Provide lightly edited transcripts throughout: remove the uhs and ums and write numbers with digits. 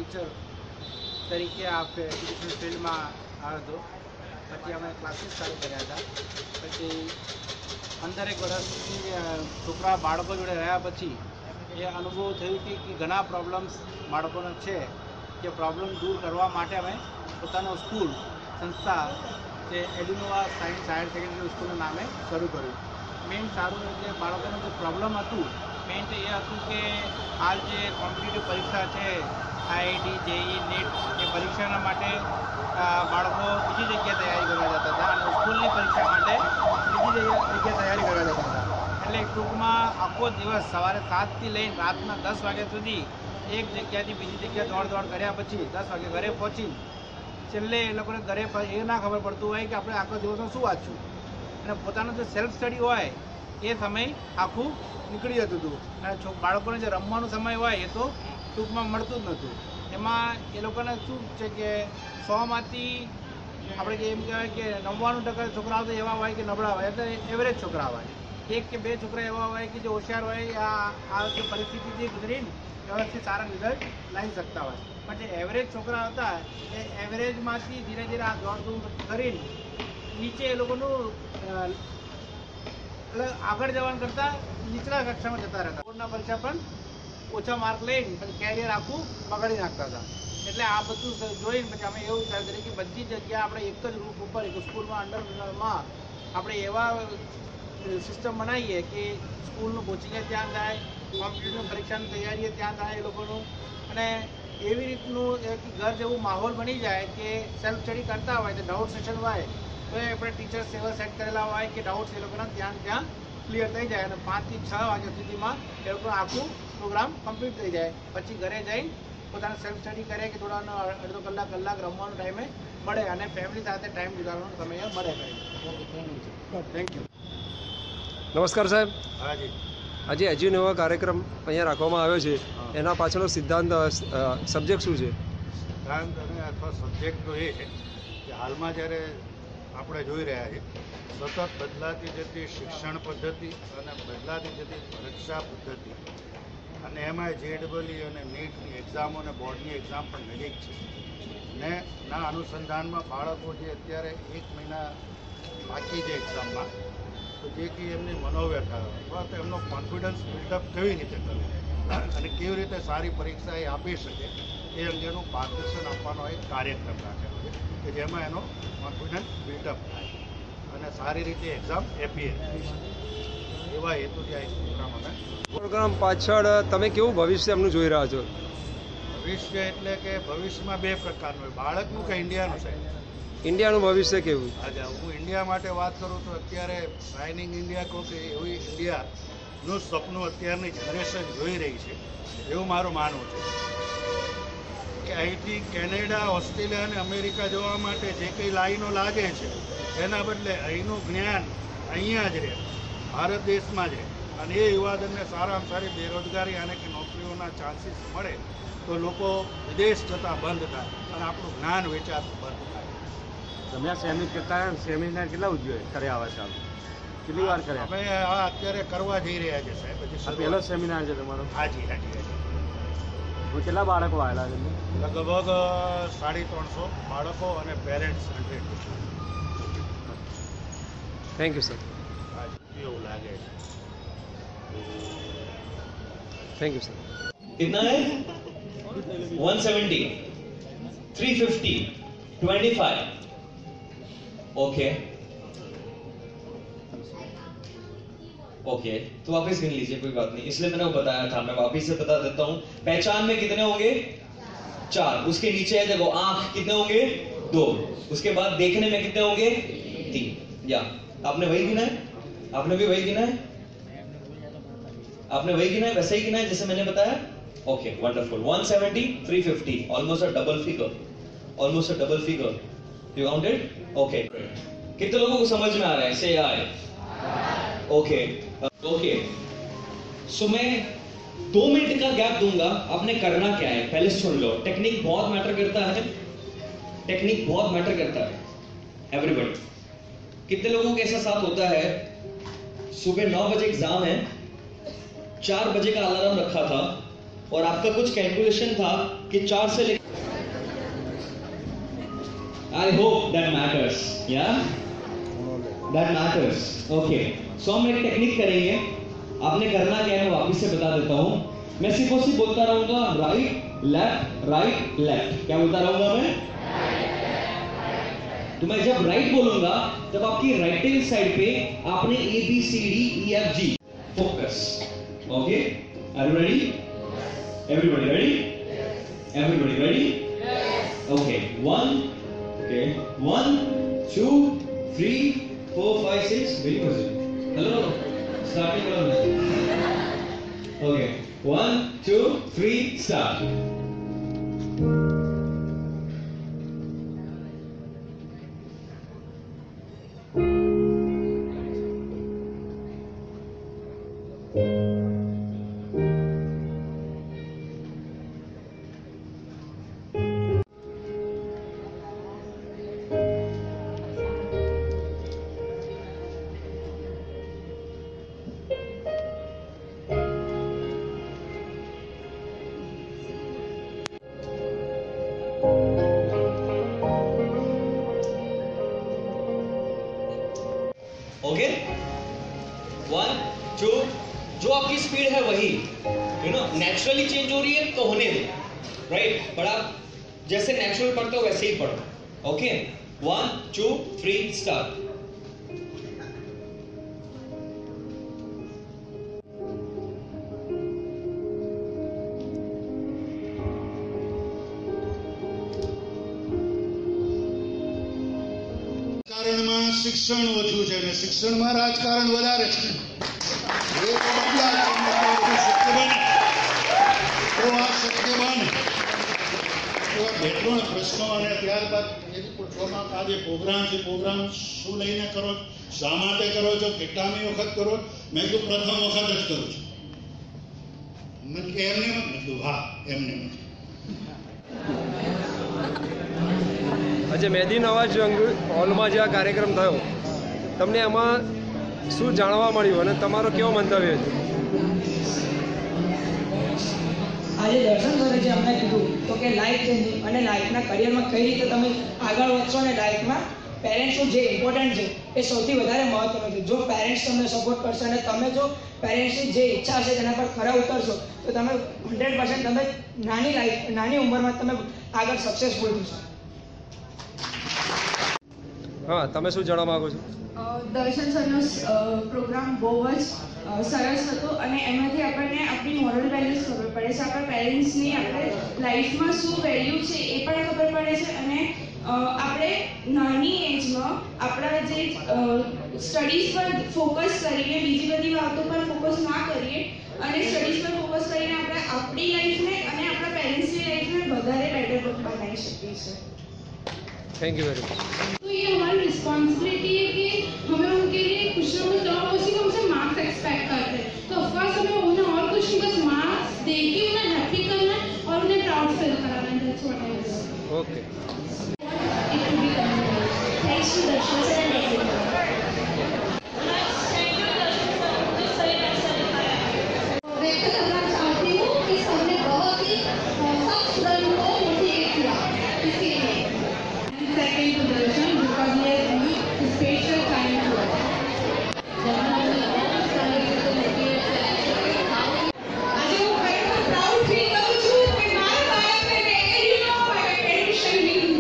Teacher તરીકે આ education ફિલ્ડમાં આવ્યો હતો. પછી અમે ક્લાસીસ ચાલુ કર્યા હતા. પછી 15 વર્ષથી છોકરા બાળકો જોડે રહ્યા પછી એ અનુભવ થયું કે ઘણા પ્રોબ્લેમ્સ બાળકોને છે. જે પ્રોબ્લેમ દૂર કરવા માટે અમે પોતાનો સ્કૂલ સંસ્થા જે એડ્યુનોવા સાયન્સ હાયર સેકન્ડરી સ્કૂલના નામે શરૂ કર્યું. મેઇન સારું એટલે બાળકોનું જે પ્રોબ્લેમ હતું મેઇન તો એ હતું કે હાલ જે કોમ્પિટિટિવ પરીક્ષા છે IIT JEE NEET એ પરીક્ષાના માટે બાળકો બીજી જગ્યાએ તૈયારી કરવા જતા હતા અને સ્કૂલની પરીક્ષા માટે બીજી જગ્યાએ તૈયારી કરવા જતા હતા. એટલે ટૂંકમાં આખો દિવસ સવારે 7થી લઈને રાતના 10 વાગ્યા સુધી એક જગ્યાથી બીજી જગ્યાએ દોડ કર્યા પછી 10 વાગે ઘરે પહોંચી છેલ્લે એ લોકોને ઘરે એ ના ખબર પડતું હોય કે આપણે આખો દિવસમાં શું વાંચ્યું અને પોતાનું જે સેલ્ફ સ્ટડી હોય એ સમય આખું નીકળી જતું હતું. અને બાળકોને જે રમવાનો સમય હોય એ તો ટૂંકમાં મળતું જ નહોતું. એમાં એ લોકોને શું છે કે 100માંથી આપણે એમ કહેવાય કે 99% છોકરાઓ તો એવા હોય કે નબળા હોય, એટલે એવરેજ છોકરા હોય. 1 કે 2 છોકરા એવા હોય કે જે હોશિયાર હોય, આ જે પરિસ્થિતિથી ગુજરીને વ્યવસ્થિત સારા રિઝલ્ટ લાવી શકતા હોય. પણ જે એવરેજ છોકરા હતા એ એવરેજમાંથી ધીરે ધીરે આ દોડધૂમ કરીને નીચે એ લોકોનું એટલે આગળ જવાનું કરતાં નીચલા કક્ષામાં જતા રહેતા. બોર્ડના પરીક્ષા પણ ઓછા માર્ક લઈને પછી કેરિયર આખું બગાડી નાખતા હતા. એટલે આ બધું જોઈને પછી અમે એવું વિચાર કરીએ કે બધી જગ્યાએ આપણે એક જ રૂપ ઉપર એક સ્કૂલમાં અંડરમાં આપણે એવા સિસ્ટમ બનાવીએ કે સ્કૂલનું કોચિંગ ત્યાં થાય, કોમ્પિટિટિવ પરીક્ષાની તૈયારી ત્યાં થાય એ લોકોનું, અને એવી રીતનું એક ઘર જેવું માહોલ બની જાય કે સેલ્ફ સ્ટડી કરતા હોય તો ડાઉટ સેશન હોય તો આપણે ટીચર્સ એવા સેટ કરેલા હોય કે ડાઉટ્સ એ લોકોના ત્યાં ક્લિયર થઈ જાય અને 5 થી 6 વાગ્યા સુધીમાં એ લોકોનું આખું પ્રોગ્રામ કમ્પ્લીટ થઈ જાય. પછી ઘરે જઈને પોતાનું સેલ્ફ સ્ટડી કરે કે થોડાનો અડધો કલાક રમવાનો ટાઈમે મળે અને ફેમિલી સાથે ટાઈમ ગુજારવાનો સમય મળે. Thank you. નમસ્કાર સાહેબ. હાજી. આજે એજ્યુનોવા કાર્યક્રમ અહીંયા રાખવામાં આવ્યો છે, એના પાછળનો સિદ્ધાંત સબ્જેક્ટ શું છે? સિદ્ધાંત અને અથવા સબ્જેક્ટ તો એ છે કે હાલમાં જ્યારે આપણે જોઈ રહ્યા છીએ સતત બદલાતી જતી શિક્ષણ પદ્ધતિ અને બદલાતી જતી પરીક્ષા પદ્ધતિ અને એમાં JEE અને નીટની એક્ઝામો અને બોર્ડની એક્ઝામ પણ નજીક છે ને ના અનુસંધાનમાં બાળકો જે અત્યારે 1 મહિના બાકી છે એક્ઝામમાં, તો જે કંઈ એમની મનોવ્યથા અથવા તો એમનો કોન્ફિડન્સ બિલ્ડઅપ કેવી રીતે કરવો અને કેવી રીતે સારી પરીક્ષા એ આપી શકે એ અંગેનું માર્ગદર્શન આપવાનો એક કાર્યક્રમ રાખેલો છે કે જેમાં એનો કોન્ફિડન્સ બિલ્ડઅપ થાય અને સારી રીતે એક્ઝામ આપીએ એવા હેતુથી આ પ્રોગ્રામ અમે પ્રોગ્રામ પાછળ તમે કેવું ભવિષ્ય એમનું જોઈ રહ્યા છો? ભવિષ્ય એટલે કે ભવિષ્યમાં 2 પ્રકારનું હોય, બાળકનું કે ઇન્ડિયાનું છે. ઇન્ડિયાનું ભવિષ્ય કેવું? આજે હું ઇન્ડિયા માટે વાત કરું તો અત્યારે શાઇનિંગ ઇન્ડિયા કહું કે એવી ઇન્ડિયાનું સપનું અત્યારની જનરેશન જોઈ રહી છે એવું મારું માનવું છે કે અહીંથી કેનેડા, ઓસ્ટ્રેલિયા અને અમેરિકા જવા માટે જે કંઈ લાઈનો લાગે છે એના બદલે અહીંનું જ્ઞાન અહીંયા જ રહે, ભારત દેશમાં જ રહે અને એ યુવાધનને સારામાં સારી બેરોજગારી અને કે નોકરીઓના ચાન્સીસ મળે તો લોકો વિદેશ જતાં બંધ થાય અને આપણું જ્ઞાન વેચાતું બંધ થાય. તમે આ સેમિનાર કેટલા કર્યા આવે છે? કેટલી વાર કર્યા? અમે આ અત્યારે કરવા જઈ રહ્યા છે સાહેબ. આ પહેલો સેમિનાર છે તમારો? હાજી. કેટલા બાળકો આવેલા છે? લગભગ 350 બાળકો અને પેરેન્ટ્સ 100. Thank you sir. એવું લાગે છે. Thank you sir. कितना है 170 350 25 ओके ओके तो वापस गिन लीजिए, कोई बात नहीं, इसलिए मैंने वो बताया था, मैं वापस से बता देता हूं. पहचान में कितने होंगे? 4. उसके नीचे है देखो आंख, कितने होंगे? 2. उसके बाद देखने में कितने होंगे? 3. या आपने वही गिना है? आपने भी वही गिना है? आपने वही गिना है, वैसे ही गिना है जैसे मैंने बताया? Okay wonderful. 170 350 almost a double figure, almost a double figure. You counted? Okay. कितने लोगों को समझ में आ रहा है? से आए. Okay okay. सो मैं 2 मिनट का गैप दूंगा, आपने करना क्या है पहले सुन लो. टेक्निक बहुत मैटर करता है, टेक्निक बहुत मैटर करता है. एवरीबॉडी, कितने लोगों के ऐसा साथ होता है सुबह 9 बजे एग्जाम है, 4 बजे का अलार्म रखा था, और आपका कुछ कैलकुलेशन था कि 4 से लेकर I hope that matters that matters okay. So हम एक टेक्निक करेंगे। आपने करना क्या है मैं वापस से बता देता हूं। मैं सिर्फ और सिर्फ बोलता रहूंगा राइट लेफ्ट। क्या बोलता रहूंगा मैं? तो मैं जब राइट बोलूंगा तब आपकी राइट हैंड साइड पे आपने A B C D E F G focus. Okay, are you ready? Everybody ready? Everybody ready? Okay, 1 2 3 4 5 6 very good. Hello, starting करो। Okay, 1 2 3 start. ओके, 1 2 जो आपकी स्पीड है वही नेचुरली चेंज हो रही है तो होने दो, राइट? बट आप जैसे नेचुरल पढ़ते हो वैसे ही पढ़ो। Okay, 1 2 3 start. રાજકારણમાં શિક્ષણ ઓછું છે અને શિક્ષણમાં રાજકારણ વધારે છે. એ તો બદલાય છે, શક્ય બને તો આ શક્ય બને. એવા બે ત્રણ પ્રશ્નો અને ત્યારબાદ એ પૂછવામાં આજે પ્રોગ્રામ છે, પ્રોગ્રામ શું લઈને કરો, શા માટે કરો છો, કેટલામી વખત કરો? મેં કીધું પ્રથમ વખત જ કરું છું. મેં કે એમને મેં કીધું હા એમને. આજે મહેદી નવાજ હોલમાં જે આ કાર્યક્રમ થયો, તમને એમાં શું જાણવા મળ્યું અને તમારો કેવો મંતવ્ય છે? આજે દર્શન સરે જે અમને કીધું તો કે લાઈફ ચેન્જિંગ અને લાઈફના કરિયરમાં કઈ રીતે તમે આગળ વધશો અને લાઈફમાં પેરેન્ટ્સનું જે ઇમ્પોર્ટન્ટ છે એ સૌથી વધારે મહત્વનું છે. જો પેરેન્ટ્સ તમને સપોર્ટ કરશે અને તમે જો પેરેન્ટ્સની જે ઈચ્છા હશે તેના પર ખરા ઉતરશો તો તમે 100% તમે નાની ઉંમરમાં તમે આગળ સક્સેસફુલ થશો. હા, તમે શું જાણવા માગો છો? દર્શન સરનો પ્રોગ્રામ બહુ જ સરસ હતો અને એમાંથી આપણને આપણી મોરલ વેલ્યુઝ ખબર પડે છે, આપણા પેરેન્ટ્સની આપણે લાઈફમાં શું વેલ્યુ છે એ પણ ખબર પડે છે અને આપણે નાની એજમાં આપણા જે સ્ટડીઝ પર ફોકસ કરીએ, બીજી બધી વાતો પર ફોકસ ના કરીએ અને સ્ટડીઝ પર ફોકસ કરીને આપણે આપણી લાઈફને અને આપણા પેરેન્ટ્સની લાઈફને વધારે બેટર બનાવી શકીએ છીએ. Thank you very much. तो ये हमारी रिस्पॉन्सिबिलिटी है कि हमें उनके लिए कुछ ना कुछ और उसी को हमसे मार्क्स एक्सपेक्ट करते हैं, तो ऑफकोर्स हमें उन्हें और कुछ नहीं बस मार्क्स दे के उन्हें हैप्पी करना है और उन्हें प्राउड फील कराना है. That's what I want. Okay, it will be coming. Thanks to Darshan sir and everyone. व्यक्त करना चाहती हूँ कि सबने बहुत ही सब स्टूडेंट को मोटिवेट किया इसके लिए. Second to Darshan because he has given special time to us. આજે હું ખરેખર પ્રાઉડ ફીલ કરું છું કે મારા બાળકને એડ્યુનો એડમિશન લીધું.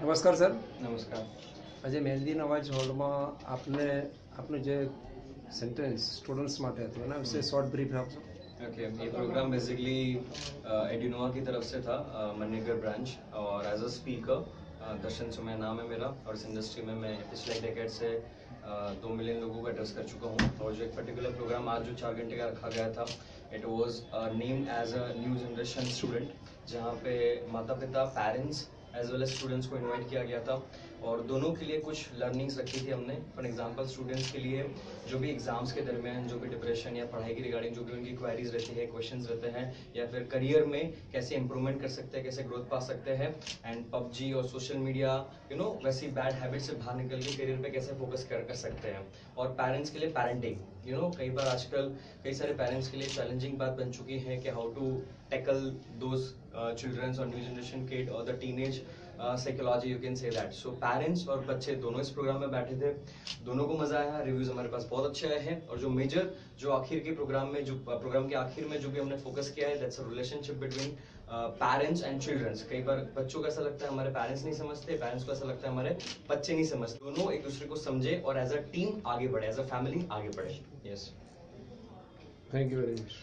નમસ્કાર સર. નમસ્કાર. આજે મહેદી નવાજ હોલમાં આપને આપનું જે સેન્ટેન્સ સ્ટુડન્ટ્સ માટે હતું એના વિશે શોર્ટ બ્રીફ આપશો? ओके ये प्रोग्राम बेसिकली एड्यूनोवा की तरफ से था, मणिनगर ब्रांच, और एज अ स्पीकर दर्शन सुमय नाम है मेरा, और इस इंडस्ट्री में मैं पिछले डेकेड से 2 मिलियन लोगों को एड्रेस कर चुका हूँ। और जो एक पर्टिकुलर प्रोग्राम आज जो 4 घंटे का रखा गया था, it was named as a new generation student, जहाँ पे माता पिता, parents as well as students को इनवाइट किया गया था, और दोनों के लिए कुछ लर्निंग्स रखी थी हमने। फॉर एग्जांपल स्टूडेंट्स के लिए जो भी एग्जाम्स के दरमियान जो भी डिप्रेशन या पढ़ाई की रिगार्डिंग जो भी उनकी क्वेरीज रहती है, क्वेश्चंस रहते हैं, या फिर करियर में कैसे इंप्रूवमेंट कर सकते हैं, कैसे ग्रोथ पा सकते हैं, एंड पबजी और सोशल मीडिया वैसी बैड हैबिट से बाहर निकल के करियर पे कैसे फोकस कर सकते हैं। और पेरेंट्स के लिए पेरेंटिंग, कई बार आजकल कई सारे पेरेंट्स के लिए चैलेंजिंग बात बन चुकी है कि how to tackle those childrens और न्यू जनरेशन किड और the teenage psychology, you can say that. So parents और बच्चे दोनों इस प्रोग्राम में बैठे थे, दोनों को मजा आया, रिव्यूज हमारे पास बहुत अच्छे आए हैं। और जो मेजर जो आखिर के प्रोग्राम में, जो प्रोग्राम के आखिर में जो भी हमने फोकस किया है, that's a relationship between parents and childrens. कई बार बच्चों को ऐसा लगता है हमारे पेरेंट्स नहीं समझते, पेरेंट्स को ऐसा लगता है हमारे बच्चे नहीं समझते, दोनों एक दूसरे को समझे और एज अ टीम आगे बढ़े, एज अ फैमिली आगे बढ़े। Yes, thank you very much.